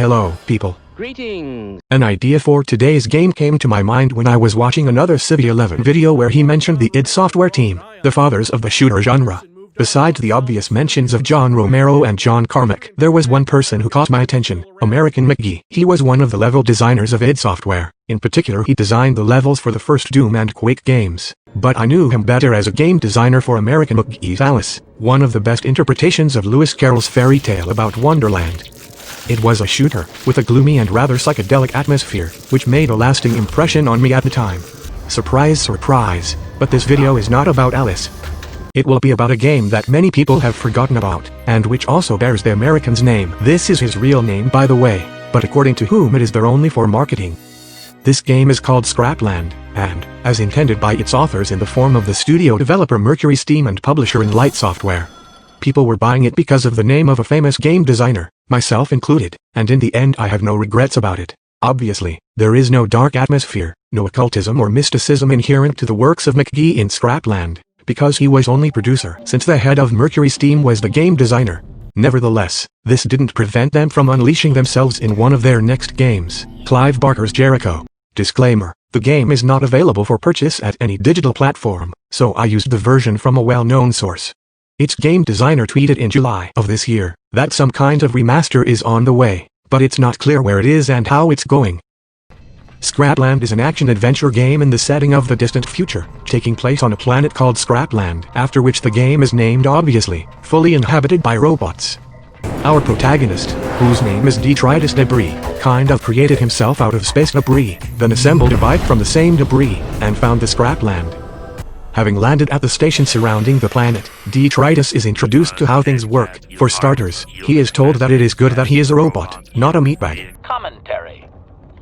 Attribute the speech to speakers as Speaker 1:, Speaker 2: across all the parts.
Speaker 1: Hello, people.
Speaker 2: Greetings.
Speaker 1: An idea for today's game came to my mind when I was watching another Civi 11 video where he mentioned the id Software team, the fathers of the shooter genre. Besides the obvious mentions of John Romero and John Carmack, there was one person who caught my attention, American McGee. He was one of the level designers of id Software. In particular, he designed the levels for the first Doom and Quake games. But I knew him better as a game designer for American McGee's Alice, one of the best interpretations of Lewis Carroll's fairy tale about Wonderland. It was a shooter, with a gloomy and rather psychedelic atmosphere, which made a lasting impression on me at the time. Surprise, surprise, but this video is not about Alice. It will be about a game that many people have forgotten about, and which also bears the American's name. This is his real name, by the way, but according to whom it is there only for marketing. This game is called Scrapland, and, as intended by its authors in the form of the studio developer Mercury Steam and publisher Enlight Software. People were buying it because of the name of a famous game designer, myself included, and in the end I have no regrets about it. Obviously, there is no dark atmosphere, no occultism or mysticism inherent to the works of McGee in Scrapland, because he was only producer since the head of Mercury Steam was the game designer. Nevertheless, this didn't prevent them from unleashing themselves in one of their next games, Clive Barker's Jericho. Disclaimer: the game is not available for purchase at any digital platform, so I used the version from a well-known source. Its game designer tweeted in July of this year that some kind of remaster is on the way, but it's not clear where it is and how it's going. Scrapland is an action-adventure game in the setting of the distant future, taking place on a planet called Scrapland, after which the game is named obviously, fully inhabited by robots. Our protagonist, whose name is Detritus Debris, kind of created himself out of space debris, then assembled a bike from the same debris, and found the Scrapland. Having landed at the station surrounding the planet, Detritus is introduced to how things work. For starters, he is told that it is good that he is a robot, not a meatbag.
Speaker 3: Commentary.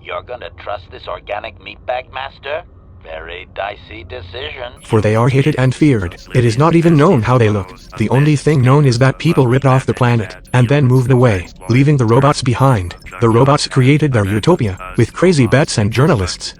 Speaker 3: You're gonna trust this organic meatbag master? Very dicey decision.
Speaker 1: For they are hated and feared. It is not even known how they look. The only thing known is that people ripped off the planet, and then moved away, leaving the robots behind. The robots created their utopia, with crazy bets and journalists.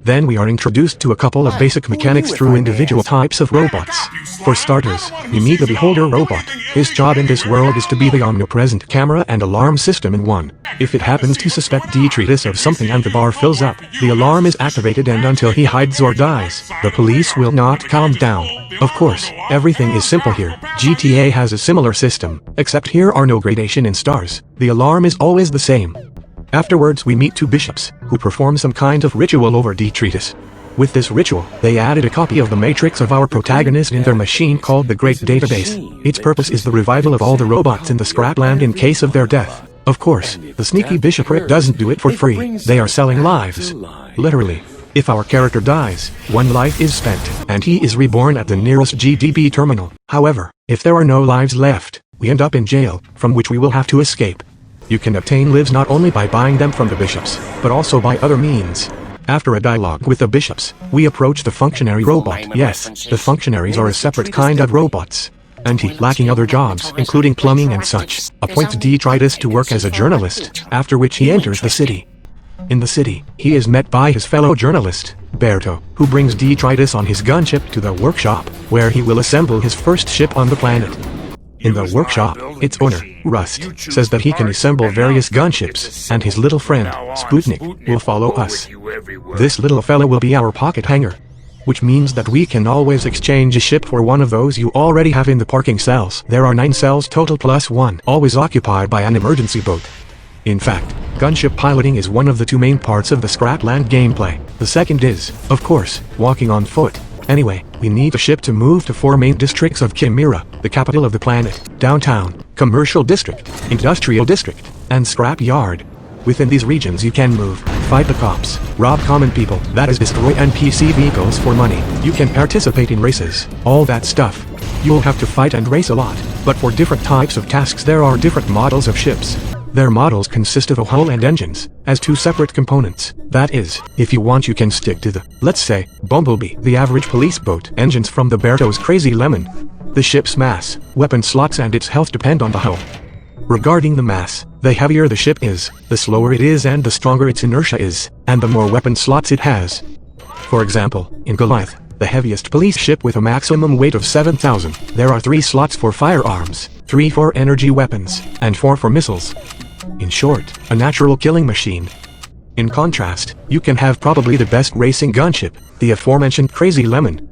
Speaker 1: Then we are introduced to a couple of basic mechanics through individual types of robots. For starters, we meet the Beholder robot. His job in this world is to be the omnipresent camera and alarm system in one. If it happens to suspect Detritus of something and the bar fills up, the alarm is activated, and until he hides or dies, the police will not calm down. Of course, everything is simple here. GTA has a similar system, except here are no gradation in stars. The alarm is always the same. Afterwards we meet two bishops, who perform some kind of ritual over Detritus. With this ritual, they added a copy of the matrix of our protagonist in their machine called the Great Database. Its purpose is the revival of all the robots in the Scrapland in case of their death. Of course, the sneaky bishopric doesn't do it for free. They are selling lives. Literally. If our character dies, one life is spent, and he is reborn at the nearest GDB terminal. However, if there are no lives left, we end up in jail, from which we will have to escape. You can obtain lives not only by buying them from the bishops, but also by other means. After a dialogue with the bishops, we approach the functionary robot. Yes, the functionaries are a separate kind of robots. And he, lacking other jobs, including plumbing and such, appoints Detritus to work as a journalist, after which he enters the city. In the city, he is met by his fellow journalist, Berto, who brings Detritus on his gunship to the workshop, where he will assemble his first ship on the planet. In the workshop, its owner, Rust, says that he can assemble various gunships, and his little friend, Sputnik, will follow us. This little fella will be our pocket hanger, which means that we can always exchange a ship for one of those you already have in the parking cells. There are 9 cells total plus one, always occupied by an emergency boat. In fact, gunship piloting is one of the 2 main parts of the Scrapland gameplay. The second is, of course, walking on foot. Anyway, we need a ship to move to 4 main districts of Chimera, the capital of the planet: Downtown, Commercial District, Industrial District, and Scrap Yard. Within these regions you can move, fight the cops, rob common people, that is destroy NPC vehicles for money. You can participate in races, all that stuff. You'll have to fight and race a lot, but for different types of tasks there are different models of ships. Their models consist of a hull and engines, as 2 separate components. That is, if you want you can stick to the, let's say, Bumblebee, the average police boat, engines from the Berto's Crazy Lemon. The ship's mass, weapon slots and its health depend on the hull. Regarding the mass, the heavier the ship is, the slower it is and the stronger its inertia is, and the more weapon slots it has. For example, in Goliath, the heaviest police ship with a maximum weight of 7,000. There are 3 slots for firearms, 3 for energy weapons, and 4 for missiles. In short, a natural killing machine. In contrast, you can have probably the best racing gunship, the aforementioned Crazy Lemon.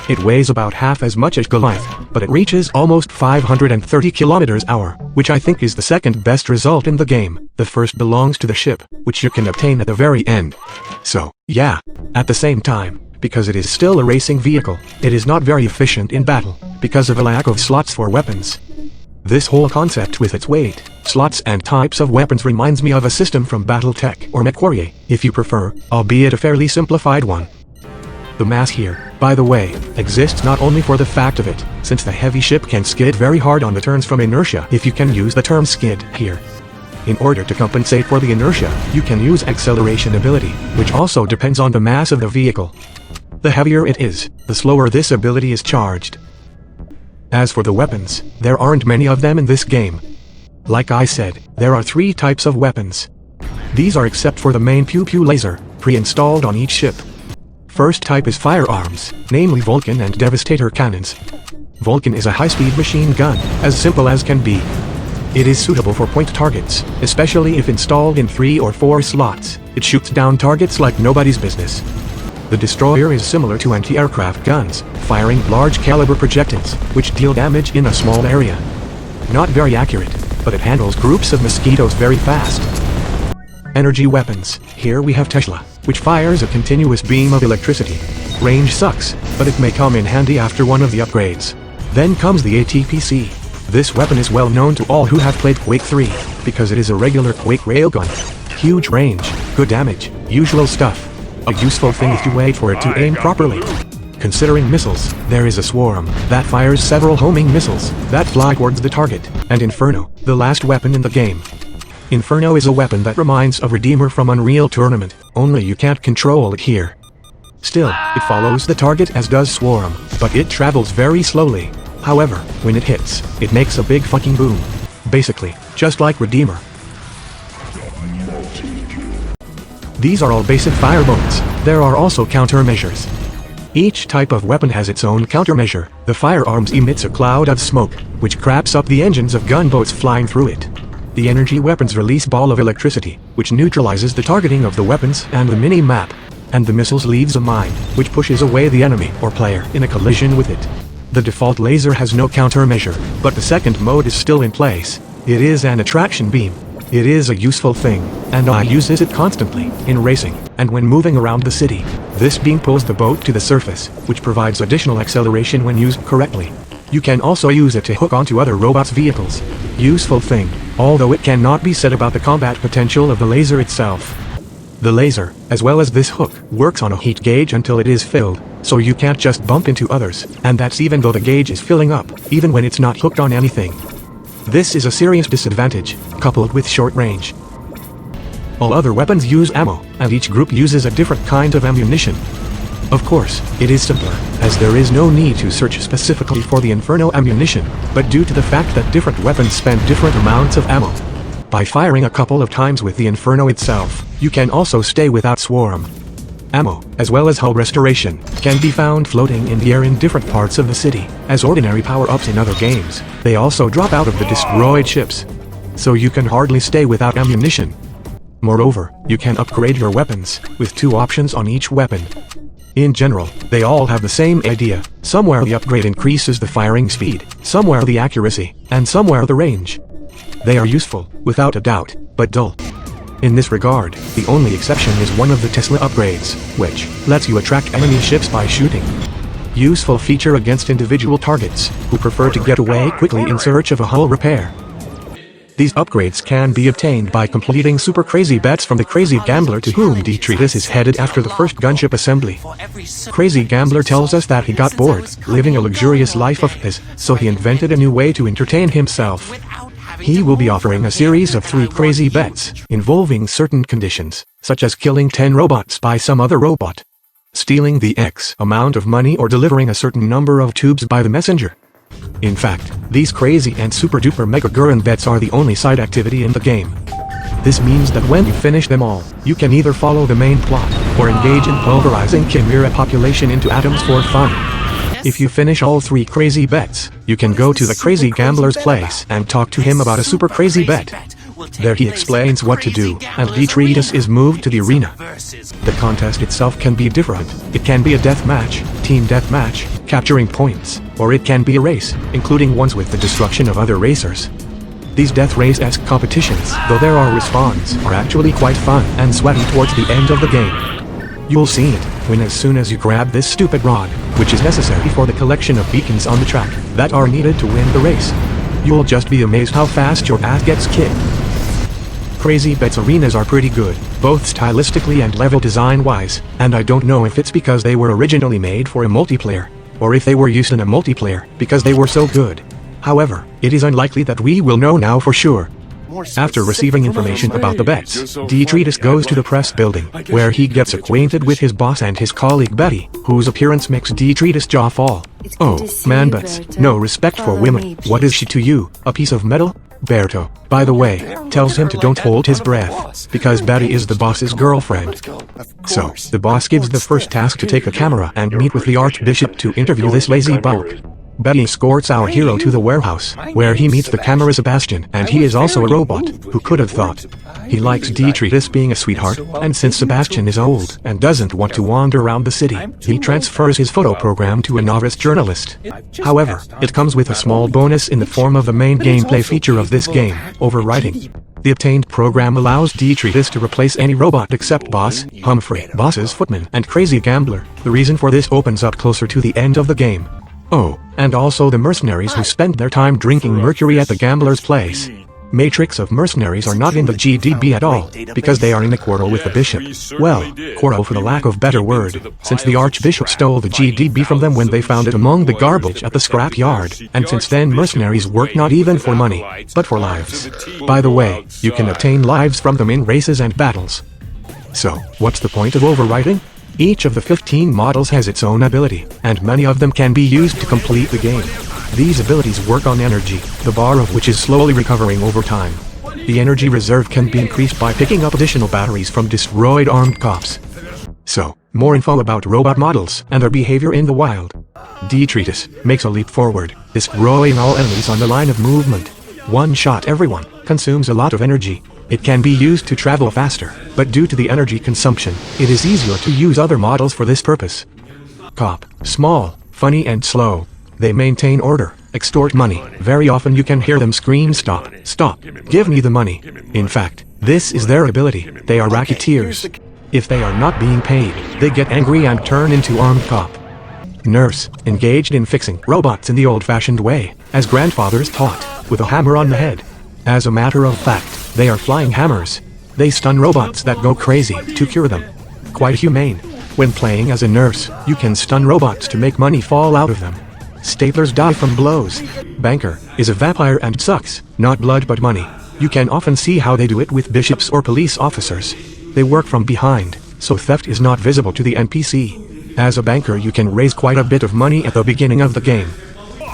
Speaker 1: It weighs about half as much as Goliath, but it reaches almost 530 km/h, which I think is the second best result in the game. The first belongs to the ship, which you can obtain at the very end. So, yeah. At the same time, because it is still a racing vehicle, it is not very efficient in battle, because of a lack of slots for weapons. This whole concept with its weight, slots and types of weapons reminds me of a system from BattleTech or MechWarrior, if you prefer, albeit a fairly simplified one. The mass here, by the way, exists not only for the fact of it, since the heavy ship can skid very hard on the turns from inertia, if you can use the term skid here. In order to compensate for the inertia, you can use acceleration ability, which also depends on the mass of the vehicle. The heavier it is, the slower this ability is charged. As for the weapons, there aren't many of them in this game. Like I said, there are 3 types of weapons. These are except for the main pew-pew laser, pre-installed on each ship. First type is firearms, namely Vulcan and Devastator cannons. Vulcan is a high-speed machine gun, as simple as can be. It is suitable for point targets, especially if installed in 3 or 4 slots. It shoots down targets like nobody's business. The destroyer is similar to anti-aircraft guns, firing large-caliber projectiles, which deal damage in a small area. Not very accurate, but it handles groups of mosquitoes very fast. Energy weapons. Here we have Tesla, which fires a continuous beam of electricity. Range sucks, but it may come in handy after one of the upgrades. Then comes the ATPC. This weapon is well known to all who have played Quake 3, because it is a regular Quake railgun. Huge range, good damage, usual stuff. A useful thing if you wait for it to aim properly. Considering missiles, there is a Swarm that fires several homing missiles that fly towards the target, and Inferno, the last weapon in the game. Inferno is a weapon that reminds of Redeemer from Unreal Tournament, only you can't control it here. Still, it follows the target as does Swarm, but it travels very slowly. However, when it hits, it makes a big fucking boom. Basically, just like Redeemer. These are all basic fire bullets. There are also countermeasures. Each type of weapon has its own countermeasure. The firearms emits a cloud of smoke, which craps up the engines of gunboats flying through it. The energy weapons release ball of electricity, which neutralizes the targeting of the weapons and the mini-map. And the missiles leaves a mine, which pushes away the enemy or player in a collision with it. The default laser has no countermeasure, but the second mode is still in place. It is an attraction beam. It is a useful thing, and I use it constantly, in racing, and when moving around the city. This beam pulls the boat to the surface, which provides additional acceleration when used correctly. You can also use it to hook onto other robots' vehicles. Useful thing, although it cannot be said about the combat potential of the laser itself. The laser, as well as this hook, works on a heat gauge until it is filled, so you can't just bump into others, and that's even though the gauge is filling up, even when it's not hooked on anything. This is a serious disadvantage, coupled with short range. All other weapons use ammo, and each group uses a different kind of ammunition. Of course, it is simpler, as there is no need to search specifically for the Inferno ammunition, but due to the fact that different weapons spend different amounts of ammo. By firing a couple of times with the Inferno itself, you can also stay without Swarm. Ammo, as well as hull restoration, can be found floating in the air in different parts of the city, as ordinary power-ups in other games. They also drop out of the destroyed ships. So you can hardly stay without ammunition. Moreover, you can upgrade your weapons, with 2 options on each weapon. In general, they all have the same idea. Somewhere the upgrade increases the firing speed, somewhere the accuracy, and somewhere the range. They are useful, without a doubt, but dull. In this regard, the only exception is one of the Tesla upgrades, which lets you attract enemy ships by shooting. Useful feature against individual targets, who prefer to get away quickly in search of a hull repair. These upgrades can be obtained by completing super crazy bets from the Crazy Gambler to whom Detritus is headed after the first gunship assembly. Crazy Gambler tells us that he got bored, living a luxurious life of his, so he invented a new way to entertain himself. He will be offering a series of 3 crazy bets, involving certain conditions, such as killing 10 robots by some other robot, stealing the X amount of money, or delivering a certain number of tubes by the messenger. In fact, these crazy and super-duper Mega Gurren bets are the only side activity in the game. This means that when you finish them all, you can either follow the main plot, or engage in pulverizing Chimera population into atoms for fun. If you finish all 3 crazy bets, you can go to the crazy gambler's place and talk to him about a super crazy bet. There he explains what to do, and Detritus is moved to the arena. The contest itself can be different. It can be a death match, team death match, capturing points, or it can be a race, including ones with the destruction of other racers. These death race-esque competitions, though there are respawns, are actually quite fun and sweaty towards the end of the game. You'll see it when as soon as you grab this stupid rod, which is necessary for the collection of beacons on the track that are needed to win the race. You'll just be amazed how fast your ass gets kicked. Crazy Bets arenas are pretty good, both stylistically and level design-wise, and I don't know if it's because they were originally made for a multiplayer, or if they were used in a multiplayer because they were so good. However, it is unlikely that we will know now for sure. After receiving information about the bets, Detritus goes to the press building, where he gets acquainted with his boss and his colleague Betty, whose appearance makes Detritus' jaw fall. Oh, man, Bets, no respect for women. What is she to you, a piece of metal? Berto, by the way, tells him to don't hold his breath, because Betty is the boss's girlfriend. So, the boss gives the first task to take a camera and meet with the Archbishop to interview this lazy bulk. Betty escorts our hero to the warehouse, where he meets the camera Sebastian, and he is also a robot. Who could have thought? He likes Detritus being a sweetheart, and since Sebastian is old and doesn't want to wander around the city, he transfers his photo program to a novice journalist. However, it comes with a small bonus in the form of the main gameplay feature of this game, overwriting. The obtained program allows Detritus to replace any robot except Boss, Humphrey, Boss's footman, and Crazy Gambler. The reason for this opens up closer to the end of the game. Oh, and also the mercenaries who spend their time drinking mercury at the gambler's place. Matrix of mercenaries are not in the GDB at all, because they are in a quarrel with the bishop. Well, quarrel for the lack of better word, since the archbishop stole the GDB from them when they found it among the garbage at the scrap yard, and since then mercenaries work not even for money, but for lives. By the way, you can obtain lives from them in races and battles. So, what's the point of overwriting? Each of the 15 models has its own ability, and many of them can be used to complete the game. These abilities work on energy, the bar of which is slowly recovering over time. The energy reserve can be increased by picking up additional batteries from destroyed armed cops. So, more info about robot models and their behavior in the wild. Detritus makes a leap forward, destroying all enemies on the line of movement. One shot everyone, consumes a lot of energy. It can be used to travel faster, but due to the energy consumption, it is easier to use other models for this purpose. Cop, small, funny and slow. They maintain order, extort money. Very often you can hear them scream, "Stop, stop, give me the money." In fact, this is their ability. They are racketeers. If they are not being paid, they get angry and turn into armed cop. Nurse, engaged in fixing robots in the old-fashioned way, as grandfathers taught, with a hammer on the head. As a matter of fact, they are flying hammers. They stun robots that go crazy to cure them. Quite humane. When playing as a nurse, you can stun robots to make money fall out of them. Staplers die from blows. Banker is a vampire and sucks, not blood but money. You can often see how they do it with bishops or police officers. They work from behind, so theft is not visible to the NPC. As a banker you can raise quite a bit of money at the beginning of the game.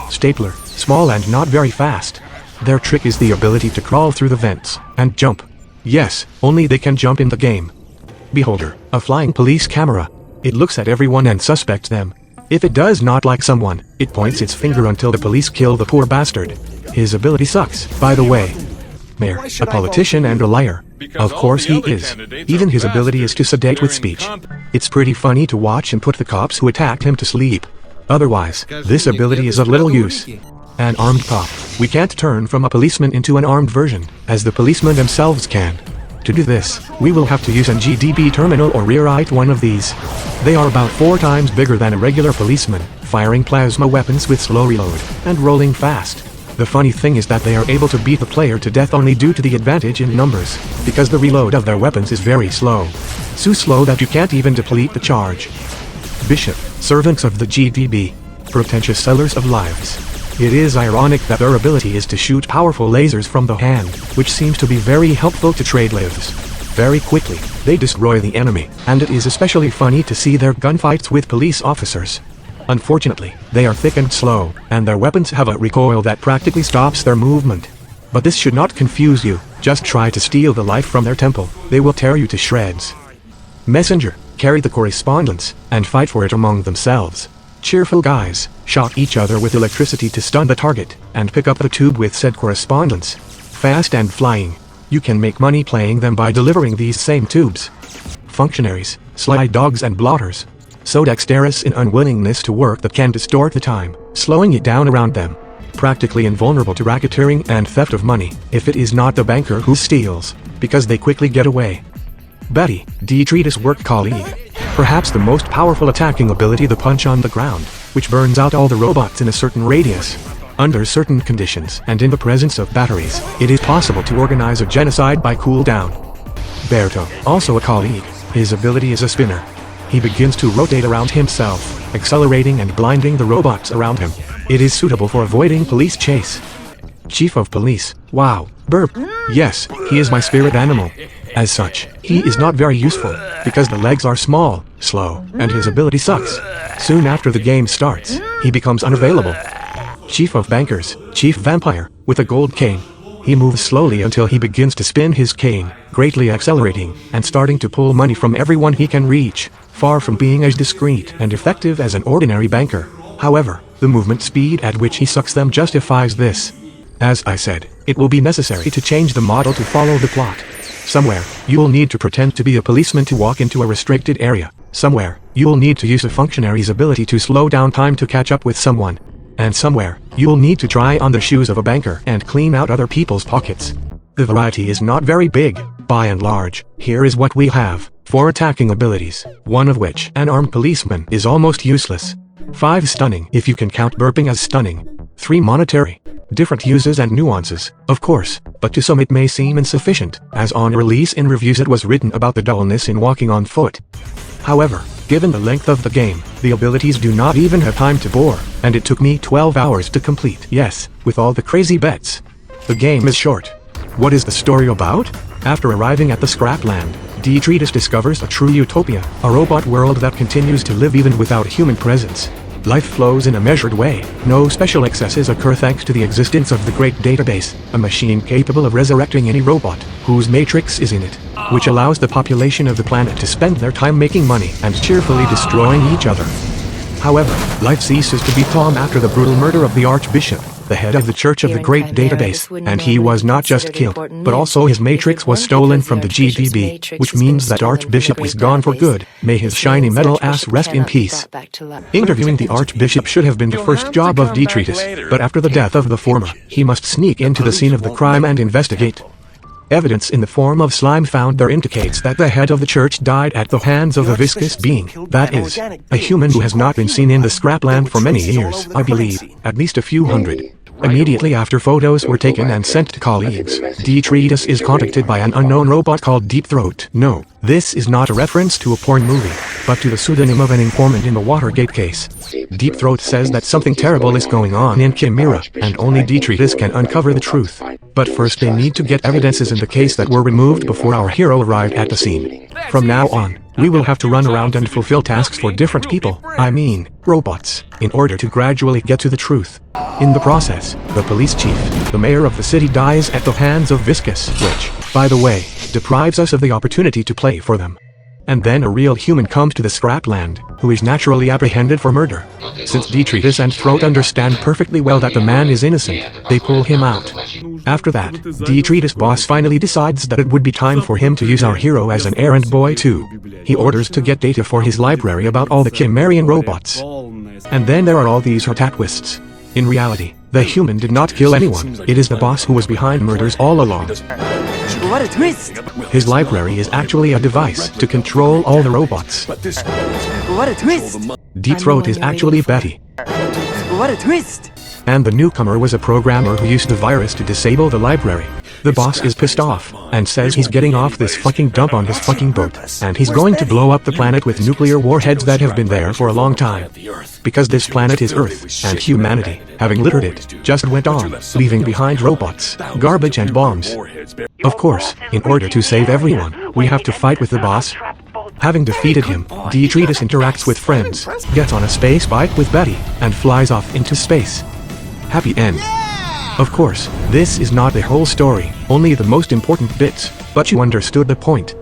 Speaker 1: Stapler, small and not very fast. Their trick is the ability to crawl through the vents and jump. Yes, only they can jump in the game. Beholder, a flying police camera. It looks at everyone and suspects them. If it does not like someone, it points its finger until the police kill the poor bastard. His ability sucks, by the way. Mayor, a politician and a liar. Of course he is. Even his ability is to sedate with speech. It's pretty funny to watch and put the cops who attacked him to sleep. Otherwise, this ability is of little use. An armed cop. We can't turn from a policeman into an armed version, as the policemen themselves can. To do this, we will have to use an GDB terminal or rewrite one of these. They are about 4 times bigger than a regular policeman, firing plasma weapons with slow reload, and rolling fast. The funny thing is that they are able to beat the player to death only due to the advantage in numbers, because the reload of their weapons is very slow. So slow that you can't even deplete the charge. Bishop, servants of the GDB. Pretentious sellers of lives. It is ironic that their ability is to shoot powerful lasers from the hand, which seems to be very helpful to trade lives. Very quickly, they destroy the enemy, and it is especially funny to see their gunfights with police officers. Unfortunately, they are thick and slow, and their weapons have a recoil that practically stops their movement. But this should not confuse you. Just try to steal the life from their temple. They will tear you to shreds. Messenger, carry the correspondence, and fight for it among themselves. Cheerful guys shock each other with electricity to stun the target, and pick up the tube with said correspondence. Fast and flying. You can make money playing them by delivering these same tubes. Functionaries, sly dogs and blotters. So dexterous in unwillingness to work that can distort the time, slowing it down around them. Practically invulnerable to racketeering and theft of money, if it is not the banker who steals, because they quickly get away. Betty, Detritus' work colleague. Perhaps the most powerful attacking ability, the punch on the ground, which burns out all the robots in a certain radius. Under certain conditions and in the presence of batteries, it is possible to organize a genocide by cooldown. Berto, also a colleague, his ability is a spinner. He begins to rotate around himself, accelerating and blinding the robots around him. It is suitable for avoiding police chase. Chief of Police, wow, burp. Yes, he is my spirit animal. As such, he is not very useful, because the legs are small, slow, and his ability sucks. Soon after the game starts, he becomes unavailable. Chief of Bankers, Chief Vampire, with a gold cane. He moves slowly until he begins to spin his cane, greatly accelerating, and starting to pull money from everyone he can reach, far from being as discreet and effective as an ordinary banker. However, the movement speed at which he sucks them justifies this. As I said, it will be necessary to change the model to follow the plot. Somewhere, you will need to pretend to be a policeman to walk into a restricted area. Somewhere, you will need to use a functionary's ability to slow down time to catch up with someone. And somewhere, you will need to try on the shoes of a banker and clean out other people's pockets. The variety is not very big, by and large. Here is what we have. 4 attacking abilities, one of which, an armed policeman, is almost useless. 5 stunning, if you can count burping as stunning. 3 monetary. Different uses and nuances, of course, but to some it may seem insufficient, as on release in reviews it was written about the dullness in walking on foot. However, given the length of the game, the abilities do not even have time to bore, and it took me 12 hours to complete. Yes, with all the crazy bets. The game is short. What is the story about? After arriving at the Scrapland, Detritus discovers a true utopia, a robot world that continues to live even without human presence. Life flows in a measured way. No special excesses occur thanks to the existence of the Great Database, a machine capable of resurrecting any robot whose matrix is in it, which allows the population of the planet to spend their time making money and cheerfully destroying each other. However, life ceases to be calm after the brutal murder of the Archbishop, the head of the Church of the Great Database, and he was not just killed, but also his matrix was stolen from the GDB, which means that Archbishop is gone for good. May his shiny metal ass rest in peace. Interviewing the Archbishop should have been the first job of Detritus, but after the death of the former, he must sneak into the scene of the crime and investigate. Evidence in the form of slime found there indicates that the head of the church died at the hands of a viscous being, that is, a human who has not been seen in the Scrapland for many years, I believe, at least a few hundred. Immediately after photos were taken and sent to colleagues, Detritus is contacted by an unknown robot called Deep Throat. No, this is not a reference to a porn movie, but to the pseudonym of an informant in the Watergate case. Deep Throat says that something terrible is going on in Chimera, and only Detritus can uncover the truth. But first they need to get evidences in the case that were removed before our hero arrived at the scene. From now on, we will have to run around and fulfill tasks for different people, I mean, robots, in order to gradually get to the truth. In the process, the police chief, the mayor of the city, dies at the hands of Viscous, which, by the way, deprives us of the opportunity to play for them. And then a real human comes to the Scrapland, who is naturally apprehended for murder. Since Detritus and Throat understand perfectly well that the man is innocent, they pull him out. After that, Detritus' boss finally decides that it would be time for him to use our hero as an errand boy too. He orders to get data for his library about all the Chimerian robots. And then there are all these hot twists. In reality, the human did not kill anyone. It is the boss who was behind murders all along.
Speaker 2: What a twist!
Speaker 1: His library is actually a device to control all the robots.
Speaker 2: What a twist!
Speaker 1: Deep Throat is actually Betty.
Speaker 2: What a twist!
Speaker 1: And the newcomer was a programmer who used the virus to disable the library. The boss is pissed off, and says he's getting off this fucking dump on his fucking boat, and he's going to blow up the planet with nuclear warheads that have been there for a long time. Because this planet is Earth, and humanity, having littered it, just went on, leaving behind robots, garbage and bombs. Of course, in order to save everyone, we have to fight with the boss. Having defeated him, Detritus interacts with friends, gets on a space bike with Betty, and flies off into space. Happy end. Of course, this is not the whole story, only the most important bits, but you understood the point.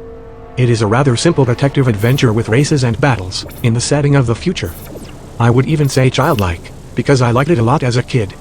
Speaker 1: It is a rather simple detective adventure with races and battles, in the setting of the future. I would even say childlike, because I liked it a lot as a kid.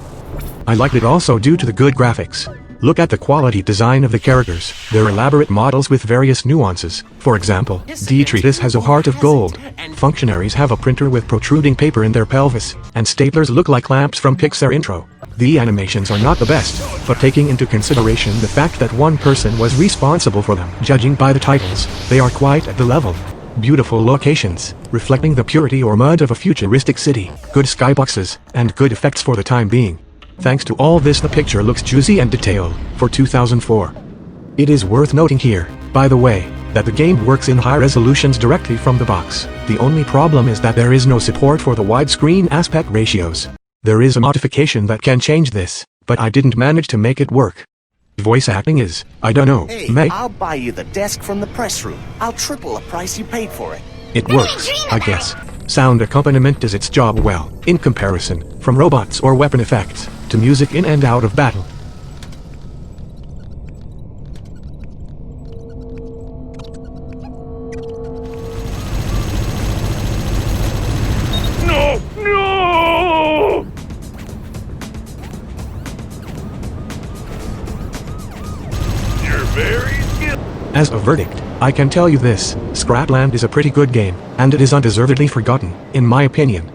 Speaker 1: I liked it also due to the good graphics. Look at the quality design of the characters, their elaborate models with various nuances. For example, Detritus has a heart of gold. Functionaries have a printer with protruding paper in their pelvis, and staplers look like lamps from Pixar Intro. The animations are not the best, but taking into consideration the fact that one person was responsible for them, judging by the titles, they are quite at the level. Beautiful locations, reflecting the purity or mud of a futuristic city, good skyboxes, and good effects for the time being. Thanks to all this, the picture looks juicy and detailed for 2004. It is worth noting here, by the way, that the game works in high resolutions directly from the box. The only problem is that there is no support for the widescreen aspect ratios. There is a modification that can change this, but I didn't manage to make it work. Voice acting is, I don't know,
Speaker 4: Hey,
Speaker 1: meh.
Speaker 4: I'll buy you the desk from the press room. I'll triple the price you paid for it.
Speaker 1: It works, I guess. Sound accompaniment does its job well, in comparison, from robots or weapon effects, to music in and out of battle.
Speaker 5: No! No! You're very skilled.
Speaker 1: As a verdict, I can tell you this, Scrapland is a pretty good game, and it is undeservedly forgotten, in my opinion.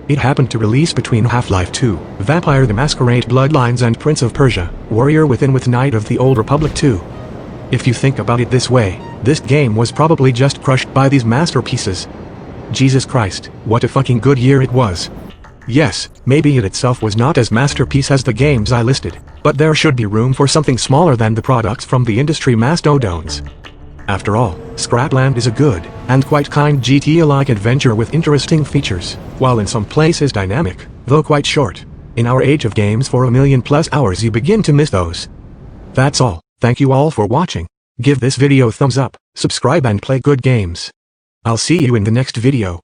Speaker 1: It happened to release between Half-Life 2, Vampire the Masquerade Bloodlines and Prince of Persia, Warrior Within with Knight of the Old Republic 2. If you think about it this way, this game was probably just crushed by these masterpieces. Jesus Christ, what a fucking good year it was. Yes, maybe it itself was not as masterpiece as the games I listed, but there should be room for something smaller than the products from the industry mastodons. After all, Scrapland is a good, and quite kind GTA-like adventure with interesting features, while in some places dynamic, though quite short. In our age of games for 1,000,000+ hours you begin to miss those. That's all, thank you all for watching. Give this video a thumbs up, subscribe and play good games. I'll see you in the next video.